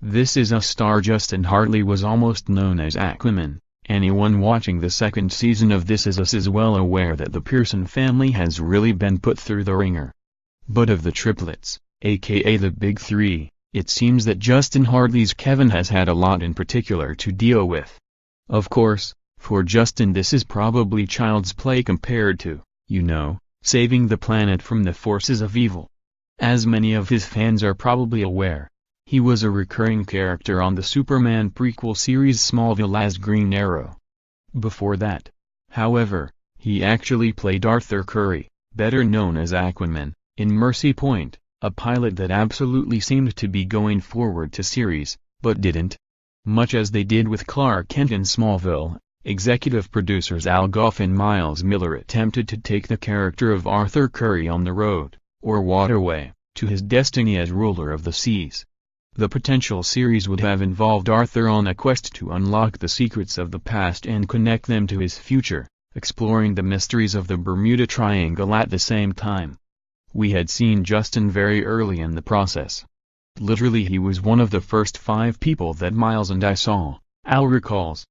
This is a star. Justin Hartley was almost known as Aquaman. Anyone watching the second season of This Is Us is well aware that the Pearson family has really been put through the ringer. But of the triplets, aka the Big Three, it seems that Justin Hartley's Kevin has had a lot in particular to deal with. Of course, for Justin this is probably child's play compared to, saving the planet from the forces of evil. As many of his fans are probably aware, he was a recurring character on the Superman prequel series Smallville as Green Arrow. Before that, however, he actually played Arthur Curry, better known as Aquaman, in Mercy Point, a pilot that absolutely seemed to be going forward to series, but didn't. Much as they did with Clark Kent in Smallville, executive producers Al Gough and Miles Miller attempted to take the character of Arthur Curry on the road, or waterway, to his destiny as ruler of the seas. The potential series would have involved Arthur on a quest to unlock the secrets of the past and connect them to his future, exploring the mysteries of the Bermuda Triangle at the same time. We had seen Justin very early in the process. Literally he was one of the first 5 people that Miles and I saw, Al recalls.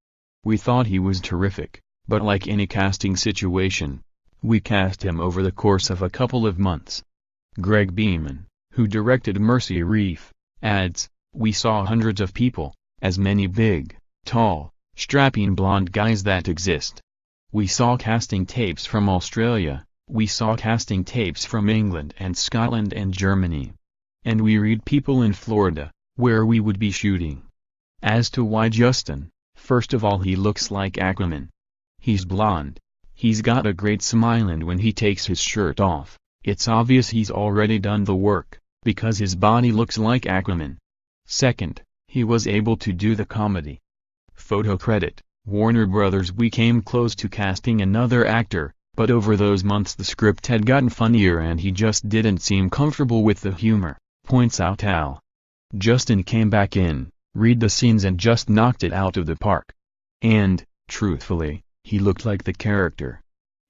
We thought he was terrific, but like any casting situation, we cast him over the course of a couple of months. Greg Beeman, who directed Mercy Reef, adds, "We saw hundreds of people, as many big, tall, strapping blonde guys that exist. We saw casting tapes from Australia, we saw casting tapes from England and Scotland and Germany. And we read people in Florida, where we would be shooting." As to why Justin, first of all he looks like Aquaman. He's blonde, he's got a great smile, and when he takes his shirt off, it's obvious he's already done the work, because his body looks like Aquaman. Second, he was able to do the comedy. Photo credit, Warner Brothers. We came close to casting another actor, but over those months the script had gotten funnier and he just didn't seem comfortable with the humor, points out Al. Justin came back in, read the scenes and just knocked it out of the park. And, truthfully, he looked like the character.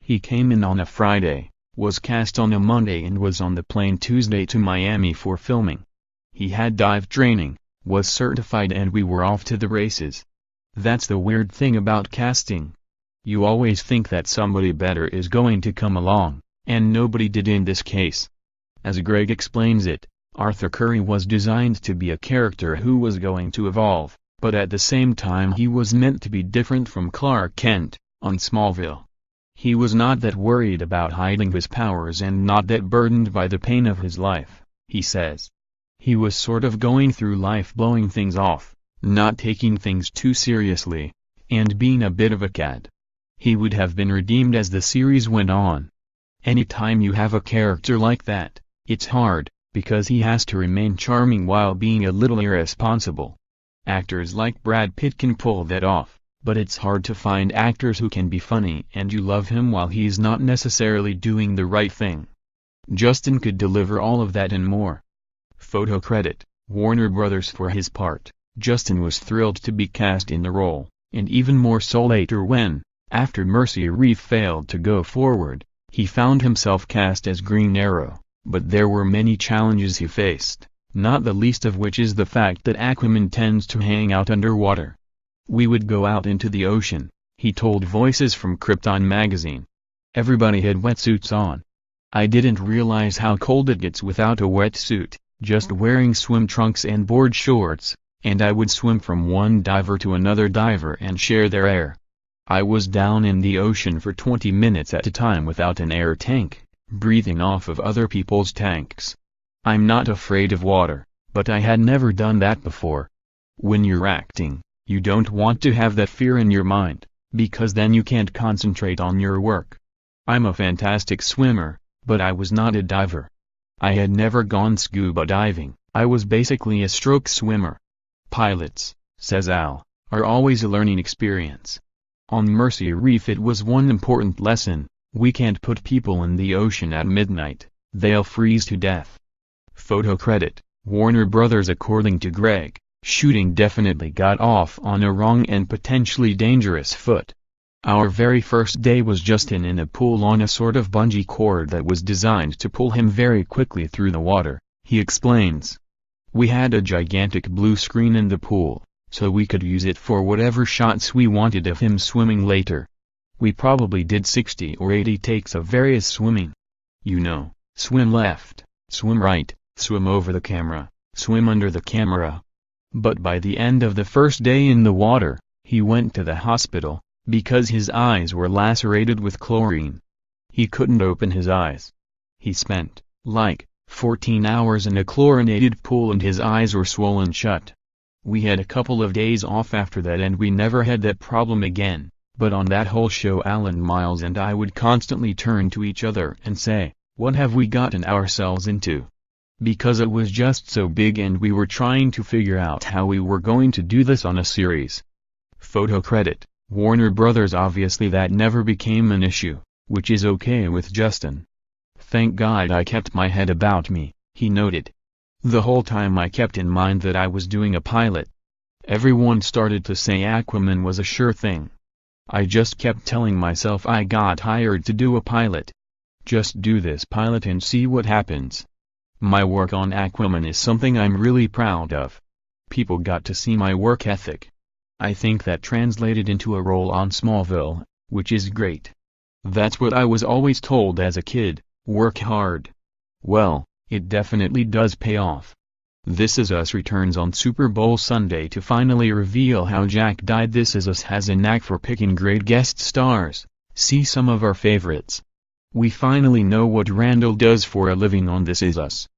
He came in on a Friday, was cast on a Monday and was on the plane Tuesday to Miami for filming. He had dive training, was certified, and we were off to the races. That's the weird thing about casting. You always think that somebody better is going to come along, and nobody did in this case. As Greg explains it, Arthur Curry was designed to be a character who was going to evolve, but at the same time he was meant to be different from Clark Kent, on Smallville. He was not that worried about hiding his powers and not that burdened by the pain of his life, he says. He was sort of going through life blowing things off, not taking things too seriously, and being a bit of a cad. He would have been redeemed as the series went on. Anytime you have a character like that, it's hard, because he has to remain charming while being a little irresponsible. Actors like Brad Pitt can pull that off, but it's hard to find actors who can be funny and you love him while he's not necessarily doing the right thing. Justin could deliver all of that and more. Photo credit, Warner Brothers. For his part, Justin was thrilled to be cast in the role, and even more so later when, after Mercy Reef failed to go forward, he found himself cast as Green Arrow, but there were many challenges he faced, not the least of which is the fact that Aquaman tends to hang out underwater. "We would go out into the ocean," he told Voices from Krypton magazine. "Everybody had wetsuits on. I didn't realize how cold it gets without a wetsuit, just wearing swim trunks and board shorts, and I would swim from one diver to another diver and share their air. I was down in the ocean for 20 minutes at a time without an air tank, breathing off of other people's tanks. I'm not afraid of water, but I had never done that before. When you're acting, you don't want to have that fear in your mind, because then you can't concentrate on your work. I'm a fantastic swimmer, but I was not a diver. I had never gone scuba diving, I was basically a stroke swimmer." Pilots, says Al, are always a learning experience. On Mercy Reef it was one important lesson: we can't put people in the ocean at midnight, they'll freeze to death. Photo credit, Warner Brothers. According to Greg, shooting definitely got off on a wrong and potentially dangerous foot. "Our very first day was Justin in a pool on a sort of bungee cord that was designed to pull him very quickly through the water," he explains. We had a gigantic blue screen in the pool, so we could use it for whatever shots we wanted of him swimming later. We probably did 60 or 80 takes of various swimming. You know, swim left, swim right, swim over the camera, swim under the camera. But by the end of the first day in the water, he went to the hospital, because his eyes were lacerated with chlorine. He couldn't open his eyes. He spent, like, 14 hours in a chlorinated pool and his eyes were swollen shut. We had a couple of days off after that and we never had that problem again, but on that whole show Alan Miles and I would constantly turn to each other and say, "What have we gotten ourselves into?" Because it was just so big and we were trying to figure out how we were going to do this on a series. Photo credit, Warner Brothers. Obviously that never became an issue, which is okay with Justin. "Thank God I kept my head about me," he noted. "The whole time I kept in mind that I was doing a pilot. Everyone started to say Aquaman was a sure thing. I just kept telling myself I got hired to do a pilot. Just do this pilot and see what happens." My work on Aquaman is something I'm really proud of. People got to see my work ethic. I think that translated into a role on Smallville, which is great. That's what I was always told as a kid, work hard. Well, it definitely does pay off. This Is Us returns on Super Bowl Sunday to finally reveal how Jack died. This Is Us has a knack for picking great guest stars. See some of our favorites. We finally know what Randall does for a living on This Is Us.